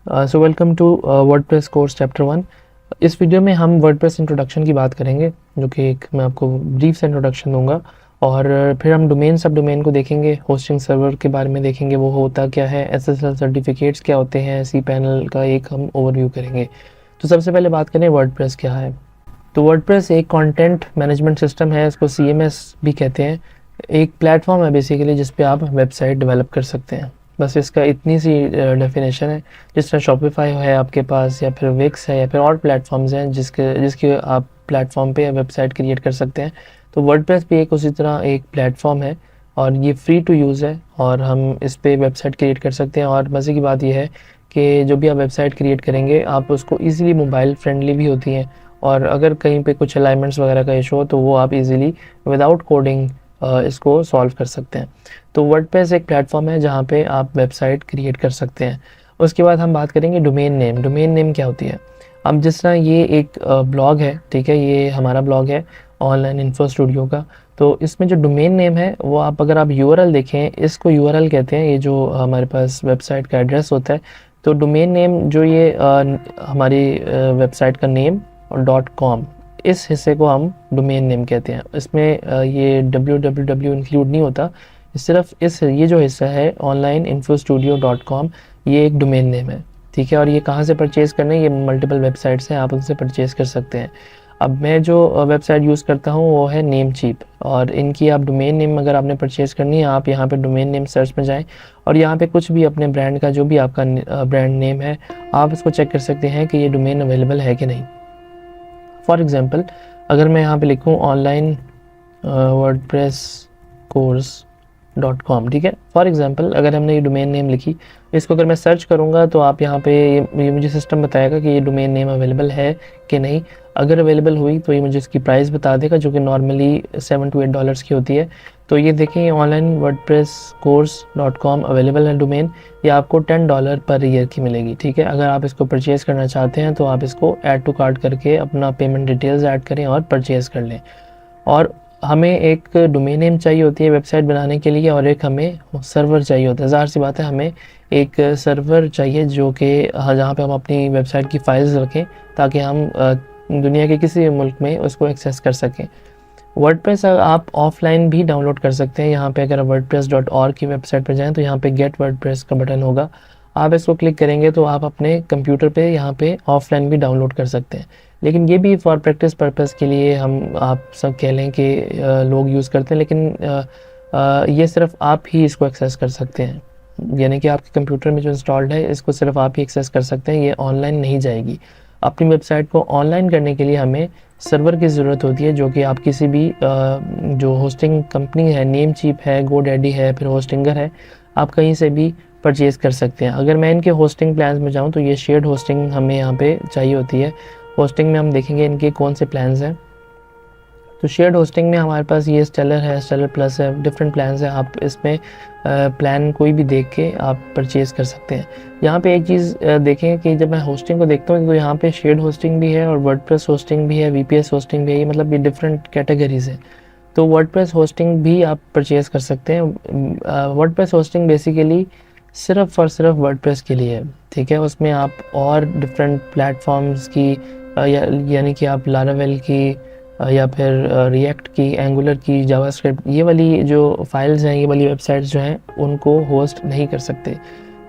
So welcome to WordPress course chapter 1। इस video में हम वर्डप्रेस इंट्रोडक्शन की बात करेंगे, जो कि एक मैं आपको ब्रीफ से इंट्रोडक्शन दूंगा। और फिर हम डोमेन सब डोमेन को देखेंगे, होस्टिंग सर्वर के बारे में देखेंगे, वो होता क्या है, एसएसएल सर्टिफिकेट्स क्या होते हैं, cPanel का एक हम ओवरव्यू करेंगे। तो सबसे पहले बात करें वर्डप्रेस क्या है। तो वर्डप्रेस एक कंटेंट मैनेजमेंट सिस्टम है, इसको CMS भी कहते हैं। एक प्लेटफॉर्म है बेसिकली जिस पे आप वेबसाइट डेवलप कर सकते हैं। बस इसका इतनी सी डेफिनेशन है। जिस तरह शॉपिफाई है आपके पास, या फिर विक्स है, या फिर और प्लेटफॉर्म्स हैं जिसके आप प्लेटफॉर्म पे वेबसाइट क्रिएट कर सकते हैं। तो वर्डप्रेस भी एक उसी तरह एक प्लेटफॉर्म है और ये फ्री टू यूज़ है और हम इस पे वेबसाइट क्रिएट कर सकते हैं। और मज़े की बात यह है कि जो भी आप वेबसाइट क्रिएट करेंगे आप उसको ईज़िली मोबाइल फ्रेंडली भी होती हैं, और अगर कहीं पे कुछ अलाइनमेंट्स वगैरह का इशू हो तो वो आप इजीली विदाउट कोडिंग इसको सॉल्व कर सकते हैं। तो वर्डप्रेस एक प्लेटफॉर्म है जहाँ पे आप वेबसाइट क्रिएट कर सकते हैं। उसके बाद हम बात करेंगे डोमेन नेम। डोमेन नेम क्या होती है? अब जिस तरह ये एक ब्लॉग है, ठीक है, ये हमारा ब्लॉग है ऑनलाइन इन्फो स्टूडियो का। तो इसमें जो डोमेन नेम है वो आप अगर आप URL देखें, इसको URL कहते हैं, ये जो हमारे पास वेबसाइट का एड्रेस होता है। तो डोमेन नेम जो ये हमारी वेबसाइट का नेम और .com, इस हिस्से को हम डोमेन नेम कहते हैं। इसमें ये www इंक्लूड नहीं होता, सिर्फ ये जो हिस्सा है onlineinfostudio.com, ये एक डोमेन नेम है, ठीक है। और ये कहाँ से परचेज़ करना है? ये मल्टीपल वेबसाइट्स हैं, आप उनसे परचेज़ कर सकते हैं। अब मैं जो वेबसाइट यूज़ करता हूँ वो है नेमचीप, और इनकी आप डोमेन नेम अगर आपने परचेज़ करनी है, आप यहाँ पे डोमेन नेम सर्च में जाएं और यहाँ पे कुछ भी अपने ब्रांड का जो भी आपका ब्रांड नेम है, आप इसको चेक कर सकते हैं कि ये डोमेन अवेलेबल है कि नहीं। फॉर एग्ज़ाम्पल, अगर मैं यहाँ पे लिखूँ ऑनलाइन वर्डप्रेस कोर्स.com, ठीक है, फॉर एग्ज़ाम्पल अगर हमने ये डोमेन नेम लिखी, इसको अगर मैं सर्च करूँगा तो आप यहाँ पे ये मुझे सिस्टम बताएगा कि ये डोमेन नेम अवेलेबल है कि नहीं। अगर अवेलेबल हुई तो ये मुझे इसकी प्राइस बता देगा, जो कि नॉर्मली $7 to $8 की होती है। तो ये देखें, ये ऑनलाइन वर्डप्रेस कोर्स.com अवेलेबल है डोमेन, ये आपको $10 पर ईयर की मिलेगी, ठीक है। अगर आप इसको परचेज़ करना चाहते हैं तो आप इसको ऐड टू कार्ट करके अपना पेमेंट डिटेल्स ऐड करें और परचेज़ कर लें। और हमें एक डोमेन नेम चाहिए होती है वेबसाइट बनाने के लिए, और एक हमें सर्वर चाहिए होता है। ज़ाहिर सी बात है, हमें एक सर्वर चाहिए जो कि जहाँ पे हम अपनी वेबसाइट की फाइल्स रखें, ताकि हम दुनिया के किसी भी मुल्क में उसको एक्सेस कर सकें। वर्डप्रेस आप ऑफलाइन भी डाउनलोड कर सकते हैं। यहाँ पे अगर wordpress.org की वेबसाइट पर जाएँ तो यहाँ पे गेट वर्डप्रेस का बटन होगा, आप इसको क्लिक करेंगे तो आप अपने कंप्यूटर पे यहाँ पे ऑफलाइन भी डाउनलोड कर सकते हैं। लेकिन ये भी फॉर प्रैक्टिस पर्पस के लिए हम आप सब कह लें कि लोग यूज़ करते हैं, लेकिन ये सिर्फ आप ही इसको एक्सेस कर सकते हैं। यानी कि आपके कंप्यूटर में जो इंस्टॉल्ड है, इसको सिर्फ आप ही एक्सेस कर सकते हैं, ये ऑनलाइन नहीं जाएगी। अपनी वेबसाइट को ऑनलाइन करने के लिए हमें सर्वर की ज़रूरत होती है, जो कि आप किसी भी जो होस्टिंग कंपनी है, नेमचीप है, गोडैडी है, फिर होस्टिंगर है, आप कहीं से भी परचेज़ कर सकते हैं। अगर मैं इनके होस्टिंग प्लान्स में जाऊं तो ये शेयर्ड होस्टिंग हमें यहाँ पे चाहिए होती है। होस्टिंग में हम देखेंगे इनके कौन से प्लान्स हैं। तो शेयर्ड होस्टिंग में हमारे पास ये स्टेलर है, स्टेलर प्लस है, डिफरेंट प्लान्स हैं। आप इसमें प्लान कोई भी देख के आप परचेज़ कर सकते हैं। यहाँ पे एक चीज़ देखें कि जब मैं होस्टिंग को देखता हूँ तो यहाँ पे शेयर्ड होस्टिंग भी है और वर्डप्रेस होस्टिंग भी है, VPS होस्टिंग भी है, मतलब ये डिफरेंट कैटेगरीज़ हैं। तो वर्डप्रेस होस्टिंग भी आप परचेज़ कर सकते हैं। वर्डप्रेस होस्टिंग बेसिकली सिर्फ और सिर्फ वर्डप्रेस के लिए है, ठीक है। उसमें आप और डिफरेंट प्लेटफॉर्म्स की यानी कि आप लारावेल की या फिर रिएक्ट की, एंगुलर की, जावास्क्रिप्ट, ये वाली जो फाइल्स हैं, ये वाली वेबसाइट्स जो हैं, उनको होस्ट नहीं कर सकते।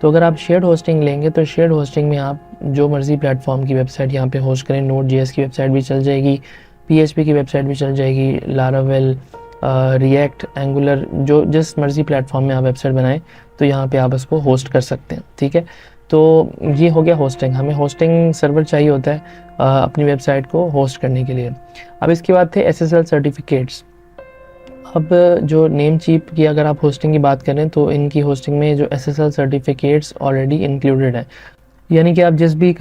तो अगर आप शेयर्ड होस्टिंग लेंगे तो शेयर्ड होस्टिंग में आप जो मर्ज़ी प्लेटफॉर्म की वेबसाइट यहाँ पे होस्ट करें, Node.js की वेबसाइट भी चल जाएगी, PHP की वेबसाइट भी चल जाएगी, लारावेल, रिएक्ट, एंगुलर, जो जिस मर्ज़ी प्लेटफॉर्म में आप वेबसाइट बनाएं तो यहाँ पे आप उसको होस्ट कर सकते हैं, ठीक है। तो ये हो गया होस्टिंग। हमें होस्टिंग सर्वर चाहिए होता है अपनी वेबसाइट को होस्ट करने के लिए। अब इसके बाद थे SSL सर्टिफिकेट्स। अब जो नेमचीप की अगर आप होस्टिंग की बात करें तो इनकी होस्टिंग में जो SSL सर्टिफिकेट्स ऑलरेडी इंक्लूडेड है। यानी कि आप जिस भी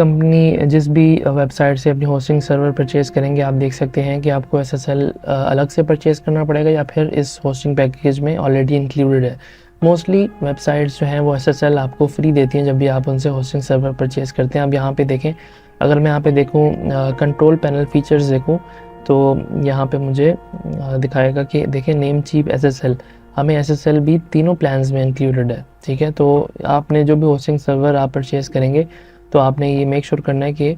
वेबसाइट से अपनी होस्टिंग सर्वर परचेज़ करेंगे, आप देख सकते हैं कि आपको SSL अलग से परचेज़ करना पड़ेगा या फिर इस होस्टिंग पैकेज में ऑलरेडी इंक्लूडेड है। मोस्टली वेबसाइट्स जो हैं वो SSL आपको फ्री देती हैं जब भी आप उनसे होस्टिंग सर्वर परचेज़ करते हैं। अब यहाँ पे देखें, अगर मैं यहाँ पे देखूँ कंट्रोल पैनल फीचर्स देखूँ तो यहाँ पे मुझे दिखाएगा कि देखें नेमचीप SSL, हमें SSL भी तीनों प्लान्स में इंक्लूडेड है, ठीक है। तो आपने जो भी होस्टिंग सर्वर आप परचेज़ करेंगे तो आपने ये मेक श्योर करना है कि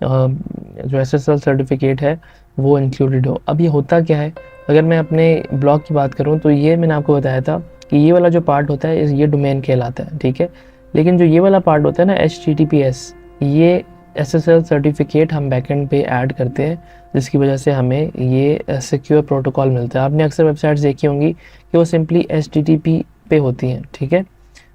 जो SSL सर्टिफिकेट है वो इंक्लूडेड हो। अब ये होता क्या है, अगर मैं अपने ब्लॉग की बात करूँ तो ये मैंने आपको बताया था कि ये वाला जो पार्ट होता है ये डोमेन कहलाता है, ठीक है। लेकिन जो ये वाला पार्ट होता है ना HTTPS, ये SSL सर्टिफिकेट हम बैकएंड पे ऐड करते हैं, जिसकी वजह से हमें ये सिक्योर प्रोटोकॉल मिलता है। आपने अक्सर वेबसाइट्स देखी होंगी कि वो सिंपली HTTP पे होती हैं, ठीक है,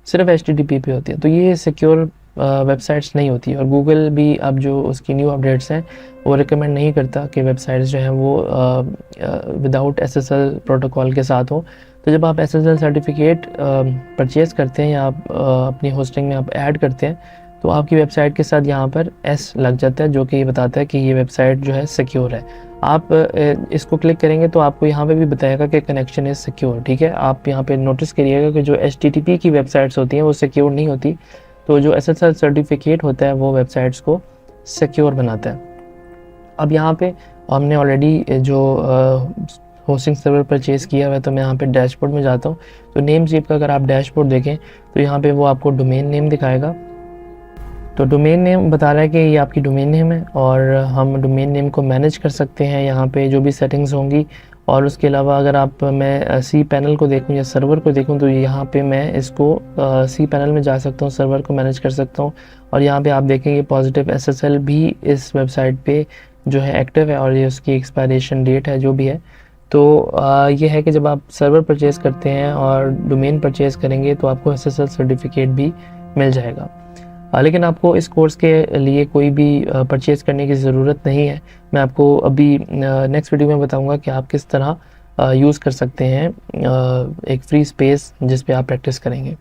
सिर्फ HTTP पे होती है, तो ये सिक्योर वेबसाइट्स नहीं होती। और गूगल भी अब जो उसकी न्यू अपडेट्स हैं वो रिकमेंड नहीं करता कि वेबसाइट्स जो हैं वो विदाउट SSL प्रोटोकॉल के साथ हो। तो जब आप SSL सर्टिफिकेट परचेज़ करते हैं या आप अपनी होस्टिंग में आप ऐड करते हैं, तो आपकी वेबसाइट के साथ यहाँ पर S लग जाता है, जो कि ये बताता है कि ये वेबसाइट जो है सिक्योर है। आप इसको क्लिक करेंगे तो आपको यहाँ पे भी बताएगा कि कनेक्शन इज़ सिक्योर, ठीक है। आप यहाँ पे नोटिस करिएगा कि जो HTTP की वेबसाइट्स होती हैं वो सिक्योर नहीं होती, तो जो SSL सर्टिफिकेट होता है वो वेबसाइट्स को सिक्योर बनाता है। अब यहाँ पे हमने ऑलरेडी जो होस्टिंग सर्वर परचेज़ किया हुआ है, तो मैं यहाँ पे डैशबोर्ड में जाता हूँ। तो नेम ज़िप का अगर आप डैशबोर्ड देखें तो यहाँ पे वो आपको डोमेन नेम दिखाएगा। तो डोमेन नेम बता रहा है कि ये आपकी डोमेन नेम है और हम डोमेन नेम को मैनेज कर सकते हैं यहाँ पे जो भी सेटिंग्स होंगी। और उसके अलावा अगर मैं सी पैनल को देखूँ या सर्वर को देखूँ, तो यहाँ पे मैं इसको सी पैनल में जा सकता हूँ, सर्वर को मैनेज कर सकता हूँ। और यहाँ पे आप देखेंगे पॉजिटिव SSL भी इस वेबसाइट पे जो है एक्टिव है और ये उसकी एक्सपायरेशन डेट है जो भी है। तो ये है कि जब आप सर्वर परचेज़ करते हैं और डोमेन परचेज़ करेंगे तो आपको SSL सर्टिफिकेट भी मिल जाएगा। लेकिन आपको इस कोर्स के लिए कोई भी परचेज़ करने की ज़रूरत नहीं है। मैं आपको अभी नेक्स्ट वीडियो में बताऊंगा कि आप किस तरह यूज़ कर सकते हैं एक फ्री स्पेस जिस पे आप प्रैक्टिस करेंगे।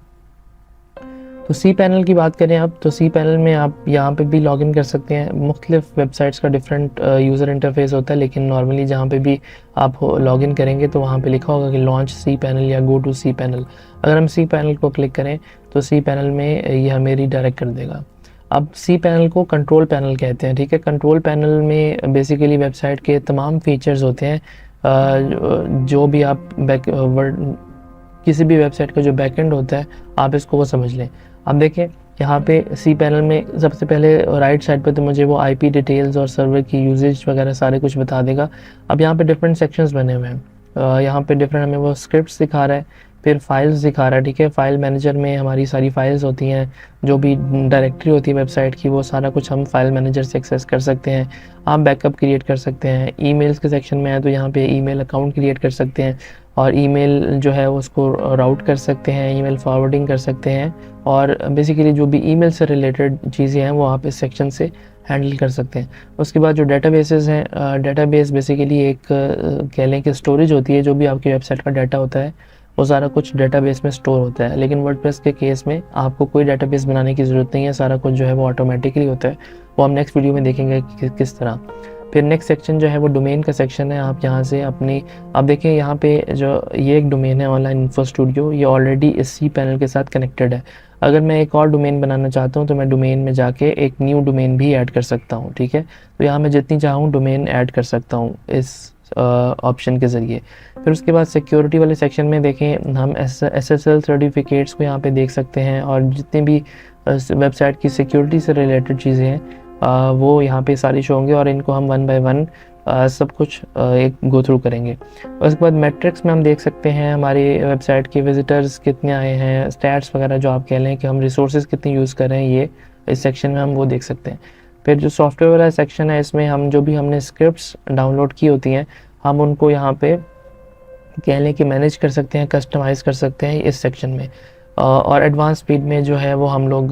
तो सी पैनल की बात करें अब, तो सी पैनल में आप यहाँ पे भी लॉगिन कर सकते हैं। मुख्तलिफ वेबसाइट्स का डिफरेंट यूज़र इंटरफेस होता है, लेकिन नॉर्मली जहाँ पे भी आप लॉगिन करेंगे तो वहाँ पे लिखा होगा कि लॉन्च सी पैनल या गो टू सी पैनल। अगर हम सी पैनल को क्लिक करें तो सी पैनल में ये हमें रीडायरेक्ट कर देगा। अब सी पैनल को कंट्रोल पैनल कहते हैं, ठीक है। कंट्रोल पैनल में बेसिकली वेबसाइट के तमाम फीचर्स होते हैं, जो भी आप किसी भी वेबसाइट का जो बैकएंड होता है आप इसको वो समझ लें। अब देखें यहाँ पे सी पैनल में सबसे पहले राइट साइड पे तो मुझे वो IP डिटेल्स और सर्वर की यूजेज वगैरह सारे कुछ बता देगा। अब यहाँ पे डिफरेंट सेक्शंस बने हुए हैं, यहाँ पे डिफरेंट हमें वो स्क्रिप्ट्स दिखा रहा है, फिर फाइल्स दिखा रहा है, ठीक है। फाइल मैनेजर में हमारी सारी फाइल्स होती हैं, जो भी डायरेक्टरी होती है वेबसाइट की वो सारा कुछ हम फाइल मैनेजर से एक्सेस कर सकते हैं। आप बैकअप क्रिएट कर सकते हैं। ईमेल्स के सेक्शन में है तो यहाँ पे ईमेल अकाउंट क्रिएट कर सकते हैं और ईमेल जो है उसको राउट कर सकते हैं, ईमेल फॉरवर्डिंग कर सकते हैं और बेसिकली जो भी ईमेल से रिलेटेड चीज़ें हैं वो आप इस सेक्शन से हैंडल कर सकते हैं। उसके बाद जो डेटाबेसेस हैं, डेटाबेस बेसिकली एक कह लें कि स्टोरेज होती है, जो भी आपकी वेबसाइट का डाटा होता है वो सारा कुछ डेटाबेस में स्टोर होता है। लेकिन वर्डप्रेस के केस में आपको कोई डेटाबेस बनाने की ज़रूरत नहीं है, सारा कुछ जो है वो ऑटोमेटिकली होता है। वो हम नेक्स्ट वीडियो में देखेंगे कि किस तरह। फिर नेक्स्ट सेक्शन जो है वो डोमेन का सेक्शन है। आप यहाँ से आप देखें यहाँ पे जो ये एक डोमेन है ऑनलाइन इन्फो स्टूडियो, ये ऑलरेडी इस सी पैनल के साथ कनेक्टेड है। अगर मैं एक और डोमेन बनाना चाहता हूँ तो मैं डोमेन में जाके एक न्यू डोमेन भी ऐड कर सकता हूँ, ठीक है। तो यहाँ मैं जितनी चाहूँ डोमेन ऐड कर सकता हूँ इस ऑप्शन के ज़रिए। फिर उसके बाद सिक्योरिटी वाले सेक्शन में देखें हम SSL सर्टिफिकेट्स को यहाँ पे देख सकते हैं और जितने भी वेबसाइट की सिक्योरिटी से रिलेटेड चीज़ें हैं वो यहाँ पे सारी शो होंगे और इनको हम वन बाय वन सब कुछ एक गो थ्रू करेंगे। उसके बाद मैट्रिक्स में हम देख सकते हैं हमारी वेबसाइट के विजिटर्स कितने आए हैं, स्टैट्स वगैरह जो आप कह लें कि हम रिसोर्सेज कितने यूज़ कर रहे हैं, ये इस सेक्शन में हम वो देख सकते हैं। फिर जो सॉफ्टवेयर वाला सेक्शन है इसमें हम जो भी हमने स्क्रिप्ट्स डाउनलोड की होती हैं हम उनको यहाँ पे कह लें कि मैनेज कर सकते हैं, कस्टमाइज़ कर सकते हैं इस सेक्शन में। और एडवांस स्पीड में जो है वो हम लोग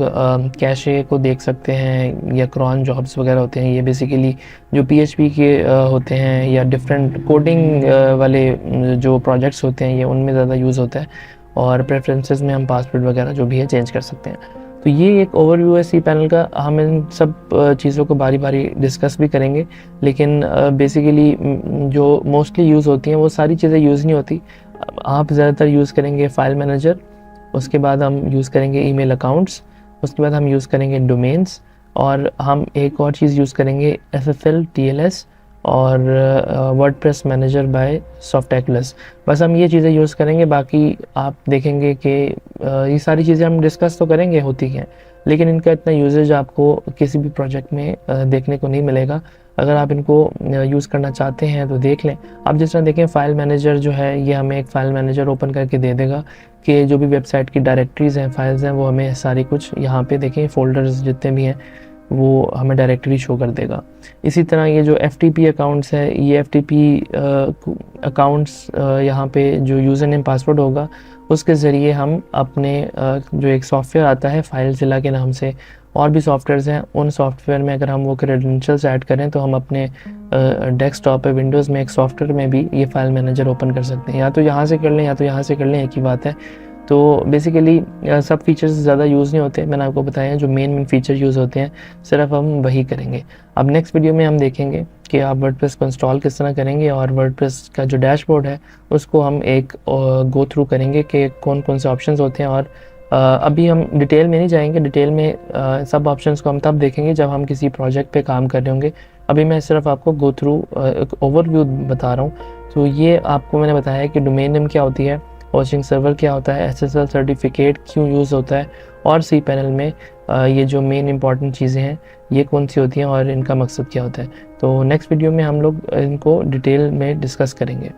कैशे को देख सकते हैं या क्रॉन जॉब्स वगैरह होते हैं, ये बेसिकली जो PHP के होते हैं या डिफरेंट कोडिंग वाले जो प्रोजेक्ट्स होते हैं ये उनमें ज़्यादा यूज़ होता है। और प्रेफरेंसेस में हम पासवर्ड वगैरह जो भी है चेंज कर सकते हैं। तो ये एक ओवरव्यू है सी पैनल का। हम इन सब चीज़ों को बारी बारी डिस्कस भी करेंगे, लेकिन बेसिकली जो मोस्टली यूज़ होती हैं वो सारी चीज़ें यूज़ नहीं होती। आप ज़्यादातर यूज़ करेंगे फाइल मैनेजर, उसके बाद हम यूज़ करेंगे ईमेल अकाउंट्स, उसके बाद हम यूज़ करेंगे डोमेन्स और हम एक और चीज़ यूज़ करेंगे SSL TLS और वर्डप्रेस मैनेजर बाय सॉफ्टेक्लस। बस हम ये चीज़ें यूज़ करेंगे। बाकी आप देखेंगे कि ये सारी चीज़ें हम डिस्कस तो करेंगे होती हैं, लेकिन इनका इतना यूजेज आपको किसी भी प्रोजेक्ट में देखने को नहीं मिलेगा। अगर आप इनको यूज़ करना चाहते हैं तो देख लें। आप जिस तरह देखें फ़ाइल मैनेजर जो है ये हमें एक फ़ाइल मैनेजर ओपन करके दे देगा कि जो भी वेबसाइट की डायरेक्टरीज़ हैं, फाइल्स हैं, वो हमें सारी कुछ यहाँ पे देखें फ़ोल्डर्स जितने भी हैं वो हमें डायरेक्टरी शो कर देगा। इसी तरह ये जो FTP अकाउंट्स है, ये FTP अकाउंट्स यहाँ पे जो यूज़र नेम पासवर्ड होगा उसके ज़रिए हम अपने जो एक सॉफ्टवेयर आता है फाइलज़िला के नाम से, और भी सॉफ्टवेयर्स हैं, उन सॉफ्टवेयर में अगर हम वो क्रेडेंशियल्स ऐड करें तो हम अपने डेस्कटॉप पे विंडोज़ में एक सॉफ्टवेयर में भी ये फ़ाइल मैनेजर ओपन कर सकते हैं। या तो यहाँ से कर लें या तो यहाँ से कर लें, एक ही बात है। तो बेसिकली सब फीचर्स ज़्यादा यूज़ नहीं होते, मैंने आपको बताया जो मेन फीचर यूज़ होते हैं सिर्फ हम वही करेंगे। अब नेक्स्ट वीडियो में हम देखेंगे कि आप वर्डप्रेस को इंस्टॉल किस तरह करेंगे, और वर्डप्रेस का जो डैशबोर्ड है उसको हम एक गो थ्रू करेंगे कि कौन कौन से ऑप्शंस होते हैं। और अभी हम डिटेल में नहीं जाएंगे, डिटेल में सब ऑप्शंस को हम तब देखेंगे जब हम किसी प्रोजेक्ट पे काम कर रहे होंगे। अभी मैं सिर्फ आपको गो थ्रू ओवरव्यू बता रहा हूँ। तो ये आपको मैंने बताया कि डोमेन नेम क्या होती है, होस्टिंग सर्वर क्या होता है, SSL सर्टिफिकेट क्यों यूज़ होता है, और cPanel में ये जो मेन इंपॉर्टेंट चीज़ें हैं ये कौन सी होती हैं और इनका मकसद क्या होता है। तो नेक्स्ट वीडियो में हम लोग इनको डिटेल में डिस्कस करेंगे।